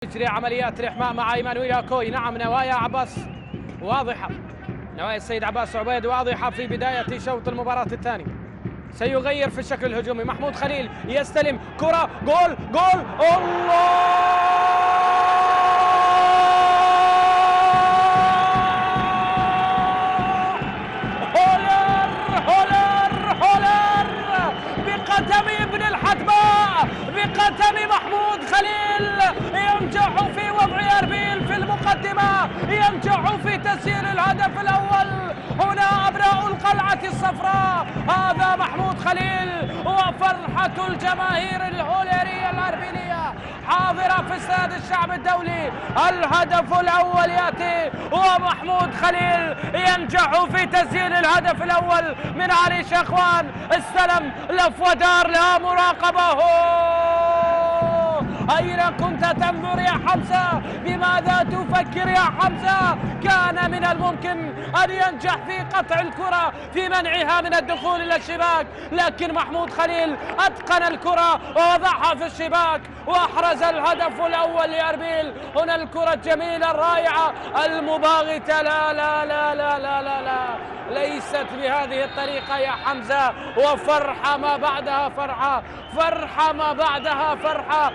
يجري عمليات الإحماء مع إيمانويل أكوي. نعم، نوايا عباس واضحة، نوايا السيد عباس عبيد واضحة في بداية شوط المباراة الثاني. سيغير في الشكل الهجومي. محمود خليل يستلم كرة، جول جول، الله! هولر بقدم ابن الحتماء، بقدم محمود خليل، ينجح في وضع أربيل في المقدمة، ينجح في تسجيل الهدف الأول. هنا أبناء القلعة الصفراء، هذا محمود خليل وفرحة الجماهير الهوليرية الأربيلية حاضرة في استاد الشعب الدولي. الهدف الأول يأتي ومحمود خليل ينجح في تسجيل الهدف الأول من علي شخوان. استلم، لف ودار، لا مراقبة. أين كنت تنظر يا حمزة؟ بماذا تفكر يا حمزة؟ كان من الممكن أن ينجح في قطع الكرة، في منعها من الدخول إلى الشباك، لكن محمود خليل أتقن الكرة ووضعها في الشباك وأحرز الهدف الأول لأربيل. هنا الكرة الجميلة الرائعة المباغتة، لا لا لا لا لا لا, لا. ليست بهذه الطريقة يا حمزة، وفرحة ما بعدها فرحة، فرحة ما بعدها فرحة.